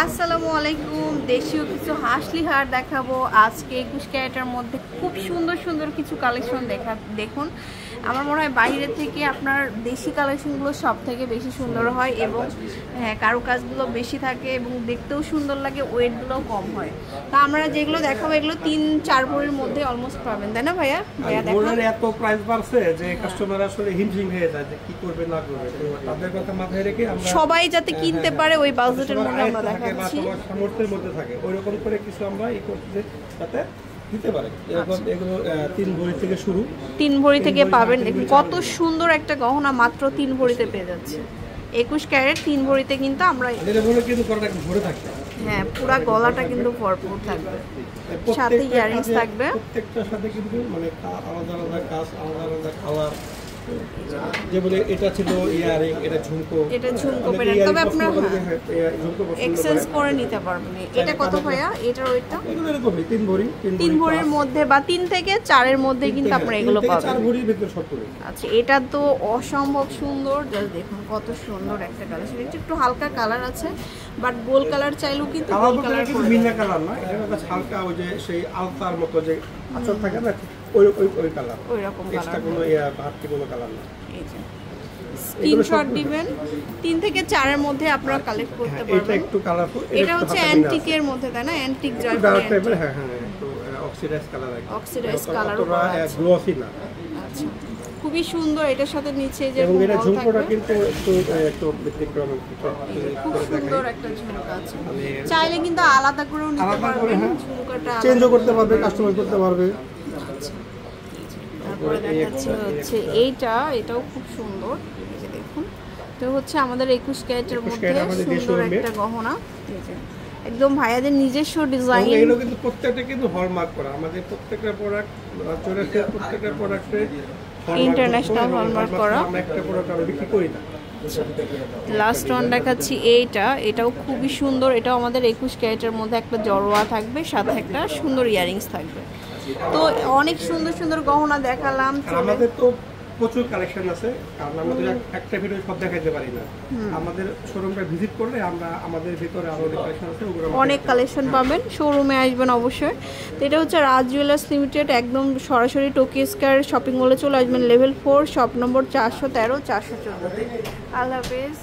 আসসালামু আলাইকুম। দেশীয় কিছু হাসলি হার দেখাবো আজকে 21 ক্যারেটের মধ্যে। খুব সুন্দর সুন্দর কিছু কালেকশন দেখুন। আমার মনে হয় বাইরের থেকে আপনার দেশি কালেকশনগুলো সব থেকে বেশি সুন্দর হয় এবং হ্যাঁ কারুকাজগুলো বেশি থাকে এবং দেখতেও সুন্দর লাগে, ওয়েটগুলোও কম হয়। তা আমরা যেগুলো দেখাবো এগুলো 3-4 ভরির মধ্যে অলমোস্ট পাবেন, তাই না ভাইয়া? ভাইয়া দেখুন এত প্রাইস বাড়ছে যে কাস্টমার আসলে হিমশিম হয়ে যায় যে কি করবে না করবে। তো তাদের কথা মাথায় রেখে আমরা সবাই যাতে কিনতে পারে ওই বাজেটের মধ্যে আমরা দেখাচ্ছি, সামর্থ্যের মধ্যে থাকে ওইরকম করে কিছু আমরা এই করতে যাতে দিতে পারে। এরকম এগুলো 3 ভরি থেকে শুরু, 3 ভরি থেকে পাবেন। দেখুন কত সুন্দর একটা গহনা মাত্র 3 ভরিতে পেয়ে যাচ্ছে। 21 ক্যারেট 3 ভরিতে কিন্তু আমরা এটা বলে কিন্তু করাটা ভরে থাকে। হ্যাঁ পুরো গলাটা কিন্তু ভরপুর থাকবে, সাথে ইয়ারিংস থাকবে। প্রত্যেকটার সাথে কিন্তু মানে আলাদা আলাদা কাজ, আলাদা আলাদা কালার। যেমন এটা ছিল ইয়ারিং, এটা ঝুমকো, পেরেন, তবে আপনারা এক্সচেঞ্জ করে নিতে পারবেন। এটা কত ভাইয়া? এটার ওইটা এগুলো এরকমই 3 ভরি, 3 ভরির মধ্যে বা 3 থেকে 4 এর মধ্যে কিন্তু আপনারা এগুলো পাবেন। 4 ভরির ভিতরে সব করে। আচ্ছা এটা তো অসম্ভব সুন্দর, জাস্ট দেখুন কত সুন্দর একটা কালার। এটা একটু হালকা কালার আছে, বাট গোল কালার চাইলেও কিন্তু গোল কালার কিন্তু মিনা কালার না, এটা একটা হালকা ওই যে সেই আলতার মতো যে আঁচল থাকে না, ওই কালার, ওই রকম কালার, এক্সট্রা কোনো বাড়তি কোনো কালার না। এই যে স্ক্রিনশট দিবেন, 3 থেকে 4 এর মধ্যে আপনারা কালেক্ট করতে পারবেন। এটা একটু কালারফুল, এটা হচ্ছে অ্যান্টিকের মধ্যে, তাই না? অ্যান্টিক জয় টাইপের। হ্যাঁ হ্যাঁ, একটু oxidise colour, oxidise colour glossy না। আচ্ছা খুবই সুন্দর। এটার সাথে নিচে যে এবং এটা ঝুমকোটা কিন্তু একটু ব্যতিক্রম, খুব সুন্দর একটা ঝুমকা আছে। চাইলে কিন্তু আলাদা করেও নিতে পারবেন, ঝুমকাটা চেঞ্জও করতে পারবে, কাস্টমাইজ করতে পারবে। আচ্ছা তারপরে দেখাচ্ছি হচ্ছে এটাও খুব সুন্দর। এই যে দেখুন, তো হচ্ছে আমাদের 21 ক্যারেটের মধ্যে সুন্দর একটা গহনা। এই যে একদম ভাইয়াদের নিজস্ব ডিজাইন। এগুলো কিন্তু প্রত্যেকটা কিন্তু হলমার্ক করা। আমাদের প্রত্যেকটা প্রোডাক্ট চোরের প্রত্যেকটা প্রোডাক্টে ইন্টারন্যাশনাল হলমার্ক করা। আমরা একটা প্রোডাক্ট আমরা বিক্রি করি না। লাস্ট ওয়ান দেখাচ্ছি এটাও খুবই সুন্দর। এটাও আমাদের 21 ক্যারেটের মধ্যে একটা জড়োয়া থাকবে, সাথে একটা সুন্দর ইয়ারিংস থাকবে। তো অনেক সুন্দর সুন্দর গহনা দেখালাম। আমাদের তো প্রচুর কালেকশন আছে, কারণ আমাদের একটা ভিডিও সব দেখাইতে পারি না। আমাদের শোরুমটা ভিজিট করলে আমরা আমাদের ভিতরে আরো অনেক কালেকশন আছে, অনেক কালেকশন পাবেন। শোরুমে আসবেন অবশ্যই। তো এটা হচ্ছে রাজ জুয়েলার্স লিমিটেড, একদম সরাসরি টোকিও স্কয়ার শপিং মলে চলে আসবেন, লেভেল 4, শপ নম্বর 413-414। আল্লাহ হাফেজ।